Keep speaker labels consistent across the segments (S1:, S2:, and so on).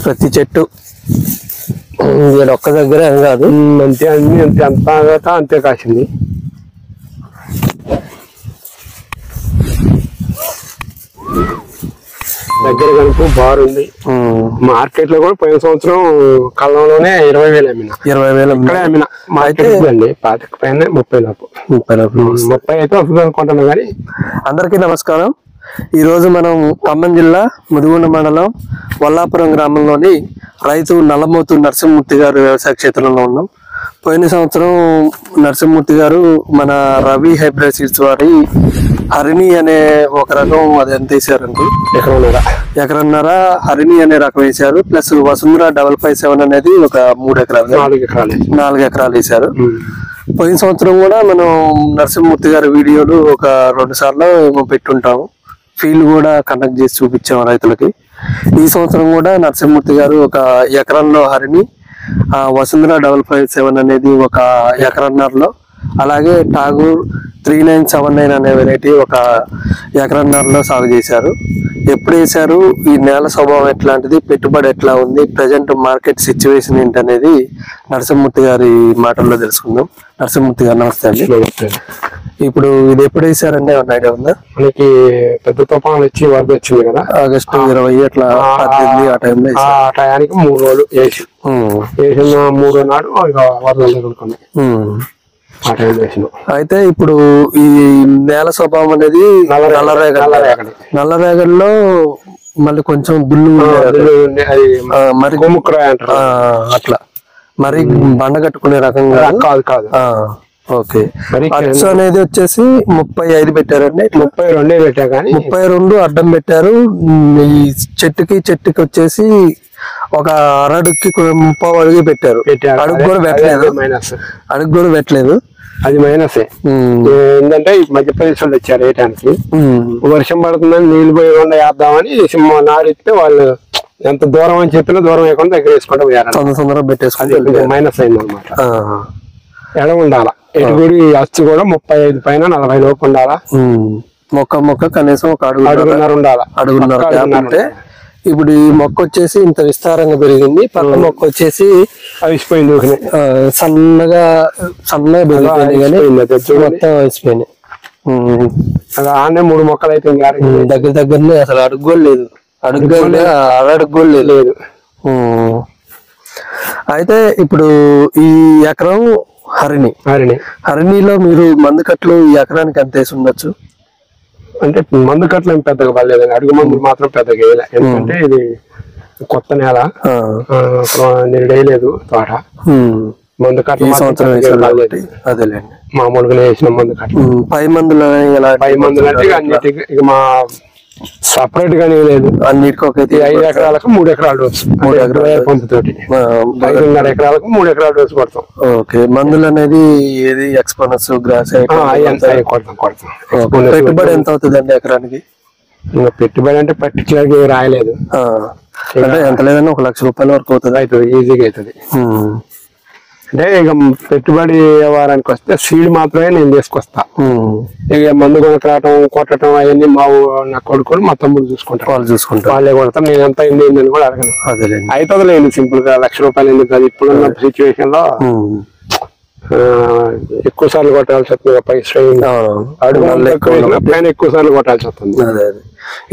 S1: ప్రతి చెట్టు ఒక్క దగ్గర ఏం కాదు,
S2: అంతే అన్ని అంతే అంతే కాసింది. దగ్గర కనుక బారుంది. మార్కెట్ లో కూడా పోయిన సంవత్సరం కళ్ళంలోనే 20,000 అమ్మినా.
S1: 20,000
S2: ఇక్కడే అమ్మినా. మార్కెట్ అండి 25 పైన 30 అయితే వస్తుంది అనుకుంటున్నా. కానీ
S1: అందరికీ నమస్కారం. ఈరోజు మనం ఖమ్మం జిల్లా ముదిగొండ మండలం వల్లాపురం గ్రామంలోని రైతు నల్లమోతు నరసింహమూర్తి గారు వ్యవసాయ క్షేత్రంలో ఉన్నాం. పోయిన సంవత్సరం నరసింహమూర్తి గారు మన రవి హైబ్రిడ్ సీడ్స్ వారి హరిణి అనే ఒక రకం అది ఎంత వేసారండి, ఎకరన్నర హరిణి అనే రకం వేశారు. ప్లస్ వసుంధర 557 అనేది ఒక 3 ఎకరాలు 4 ఎకరాలు వేశారు. పోయిన సంవత్సరం కూడా మనం నరసింహమూర్తి గారి వీడియోలు ఒక 2 సార్లు పెట్టుంటాము. ఫీల్డ్ కూడా కండక్ట్ చేసి చూపించాము రైతులకి. ఈ సంవత్సరం కూడా నరసింహమూర్తి గారు ఒక ఎకరంలో హరిణి, వసుంధర 557 అనేది ఒక ఎకరన్నరలో, అలాగే ఠాగూర్ 3979 అనే వెరైటీ ఒక ఎకరన్నరలో సాగు చేశారు. ఎప్పుడు వేశారు, ఈ నేల స్వభావం ఎట్లాంటిది, పెట్టుబడి ఎట్లా ఉంది, ప్రజెంట్ మార్కెట్ సిచ్యువేషన్ ఏంటనేది నరసింహమూర్తి గారి మాటల్లో తెలుసుకుందాం. నరసింహమూర్తి గారు నమస్తే అండి. ఇప్పుడు ఇది ఎప్పుడు వేసారండి, ఏమన్నా ఐడియా ఉందా?
S2: మనకి పెద్ద తుఫాను వచ్చి వరద వచ్చింది కదా,
S1: ఆగస్టు 20 అట్లా 18 ఆ టైంలో.
S2: ఆ టయానికి 3 రోజులు వేసిన 3 నాడు వరదలు ఎదుర్కొన్నాయి.
S1: అయితే ఇప్పుడు ఈ నేల స్వభావం అనేది నల్లరేగడిలో మళ్ళీ కొంచెం దుల్లు మరి అట్లా మరి బండ కట్టుకునే రకంగా
S2: కాదు.
S1: ఓకే, ఖర్చు అనేది వచ్చేసి 35 పెట్టారండి.
S2: 32 పెట్టా కానీ
S1: 32 అడ్డం పెట్టారు. ఈ చెట్టుకి వచ్చేసి ఒక అరడుకి 30 అడుగు పెట్టారు. అడుగు కూడా పెట్టలేదు.
S2: అది మైనసే. ఏంటంటే మధ్యప్రదేశ్ వాళ్ళు వచ్చారు వేయటానికి. వర్షం పడుతుందని నీళ్లు పోయకుండా వేద్దామని నారిస్తే వాళ్ళు ఎంత దూరం అని చెప్పినా దూరం వేయకుండా దగ్గర వేసుకుంటూ పోయారు.
S1: తొందరగా పెట్టేసుకుంటే
S2: మైనస్ అయింది అనమాట. ఎడ ఉండాలా ఎటుగుడి అచ్చు కూడా 35 పైన 40 లోపు ఉండాలా.
S1: మొక్క కనీసం ఒక అడుగున్నర ఉంటే ఇప్పుడు ఈ మొక్క వచ్చేసి ఇంత విస్తారంగా పెరిగింది. పక్క మొక్క వచ్చేసి
S2: అవిసిపోయింది,
S1: సన్నగా పెరిగిపోయింది కానీ మొత్తం అవిసిపోయినాయి.
S2: ఆనే 3 మొక్కలు అయితే
S1: దగ్గరనే అసలు అడుగు లేదు, అడుగు లేదు. అయితే ఇప్పుడు ఈ ఎకరం హరిణిలో మీరు మందు కట్లు ఈ ఎకరానికి ఎంత వేసి ఉండొచ్చు?
S2: అంటే మందు కట్టలు ఏం పెద్దగా పడలేదు, అడుగు మందులు మాత్రం పెద్దగా వేయలే. ఎందుకంటే ఇది కొత్త నేల, నేను వేయలేదు తోట. మందు కట్టలు
S1: అదేలేండి,
S2: మామూలుగా వేసిన మందు కట్టలు.
S1: పై మందులు
S2: అంటే అన్నిటికీ ఇక మా సపరేట్ గానే లేదు.
S1: అన్నిటికీ
S2: 5 ఎకరాలకు 3 ఎకరాల డోసు, 3 ఎకరాల పంపుతోటి 5.5 ఎకరాలకు 3 ఎకరాల డోసు కొడతాం.
S1: ఓకే, మందులు అనేది ఏది ఎక్స్పోనస్ గ్రాస్
S2: కొడతాం.
S1: పెట్టుబడి ఎంత అవుతుంది అండి ఎకరానికి?
S2: పెట్టుబడి అంటే పర్టికులర్ గా రాయలేదు,
S1: అంటే ఎంత లేదన్నా 1 లక్ష రూపాయల వరకు అవుతుంది.
S2: ఈజీగా అవుతుంది. అంటే ఇక పెట్టుబడి వ్యవహారానికి వస్తే సీడ్ మాత్రమే నేను తీసుకొస్తా. ఇక మందు కొట్టడం అవన్నీ నా కొడుకులు మా తమ్ముడు చూసుకుంటారు. వాళ్ళే కొడతాం. నేను ఎంత అయింది అని కూడా అడగను. అవుతుంది లేదు, సింపుల్ గా 1 లక్ష రూపాయలు ఎందుకు అది ఇప్పుడున్న సిచ్యువేషన్ లో ఎక్కువ సార్లు కొట్టాల్సి వస్తుంది. పైన ఎక్కువ సార్లు కొట్టాల్సి వస్తుంది.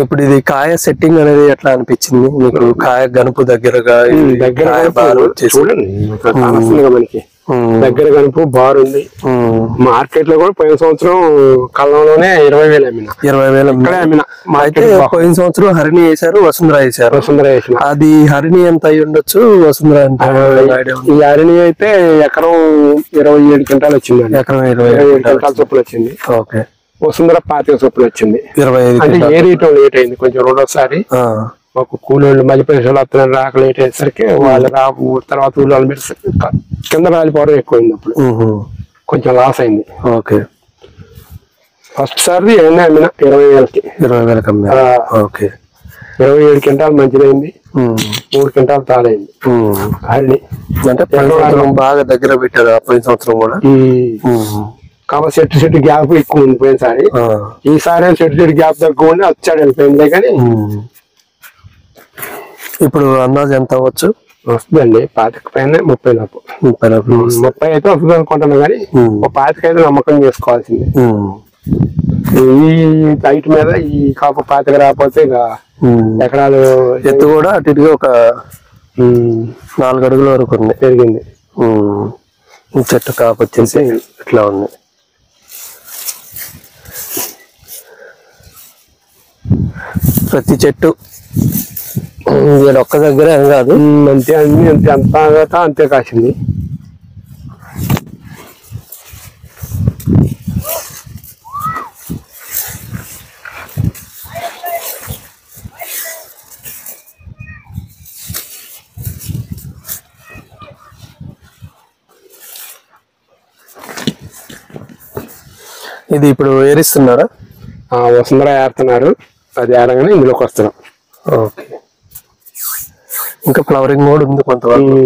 S1: ఇప్పుడు ఇది కాయ సెట్టింగ్ అనేది ఎట్లా అనిపించింది మీకు? కాయ గనుపు దగ్గరగా
S2: చూడండి, మనకి దగ్గర గనుపు బారుంది. మార్కెట్ లో కూడా పోయిన సంవత్సరం కళ్ళంలోనే 20,000 అమ్మినా.
S1: 20,000 అయితే పోయిన సంవత్సరం హరిణి వేశారు, వసుంధర వేశారు. అది హరిణి ఎంత అయి ఉండొచ్చు, వసుంధర ఎంత?
S2: ఈ హరిణి అయితే ఎకరం 27 క్వింటాలు వచ్చింది.
S1: ఎకరం 27
S2: క్వింటాల చొప్పులు వచ్చింది.
S1: ఓకే,
S2: వసుంధర 25 చొప్పులు వచ్చింది.
S1: 25
S2: అంటే ఏ రేట్ లేట్ అయింది కొంచెం. రెండోసారి మాకు కూలోళ్ళు మధ్యప్రదేశ్ వాళ్ళు రాక లేట్ అయ్యేసరికి వాళ్ళు తర్వాత ఊళ్ళో పెట్టేసరికి కింద రాలిపోవడం ఎక్కువైంది. అప్పుడు కొంచెం లాస్ అయింది.
S1: ఓకే,
S2: ఫస్ట్ సారి ఏమైనా అమ్మినా 20,000కి.
S1: 20,000కి అమ్మా. ఓకే,
S2: 27 క్వింటాలు మంచిదైంది, 3 క్వింటాలు తాలైంది. హరిణి
S1: అంటే బాగా దగ్గర పెట్టారు పోయిన సంవత్సరం కూడా.
S2: కాబట్టి చెట్టు గ్యాప్ ఎక్కువ ఉంది పోయినసారి. ఈసారి చెట్టు గ్యాప్ తక్కువ ఉండి వచ్చాడు వెళ్ళిపోయింది. కానీ
S1: ఇప్పుడు అందాజు ఎంత అవ్వచ్చు?
S2: వస్తుందండి 25 పైన 30 లోపు. 30 అయితే వస్తుంది అనుకుంటున్నా కానీ 25 అయితే నమ్మకం చేసుకోవాల్సింది. ఈ హైట్ మీద ఈ కాపు 25 రాకపోతే ఇక ఎకరాలు
S1: ఎత్తు కూడా అటు ఇటుగా ఒక 4 అడుగుల వరకు ఉంది,
S2: పెరిగింది.
S1: చెట్టు కాపు వచ్చేసి ఇట్లా ఉంది. ప్రతి చెట్టు ఒక్క దగ్గర ఏం కాదు,
S2: అంతే అన్ని అంతే అంతే కాసింది.
S1: ఇది ఇప్పుడు ఏరిస్తున్నారా?
S2: వసుంధర ఏరుతున్నారు, అది ఏరగానే ఇందులోకి వస్తున్నాం.
S1: ఓకే, ఇంకా ఫ్లవరింగ్ మోడ్ ఉంది కొంతవరకు.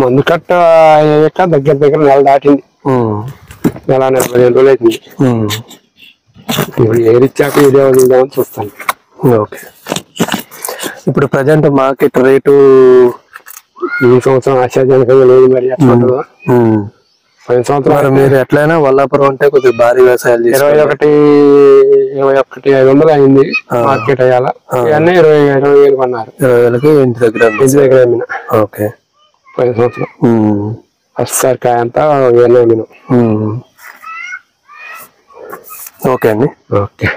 S2: మందు కట్ట దగ్గర నెల దాటింది, నెల 45 రోజులు అవుతుంది. ఇప్పుడు ఏరిచ్చాక ఇదే వదిలేదామని చూస్తాను.
S1: ఓకే, ఇప్పుడు ప్రజెంట్ మార్కెట్ రేటు
S2: ఈ సంవత్సరం ఆశాజనకంగా లేదు, మరి ఎట్లా ఉంటుందో. పోయిన సంవత్సరం
S1: మీరు ఎట్లయినా వల్లాపురం అంటే కొద్దిగా భారీ వ్యవసాయాలు
S2: 21,500 అయింది మార్కెట్ అయ్యాల. ఇవన్నీ 20,000 కొన్నారు.
S1: 20,000కి ఇంటి దగ్గర
S2: అమ్మిన.
S1: ఓకే,
S2: పోయిన సంవత్సరం ఫస్ట్ సార్ కాయ అంతా అమ్మిన.
S1: ఓకే అండి.
S2: ఓకే.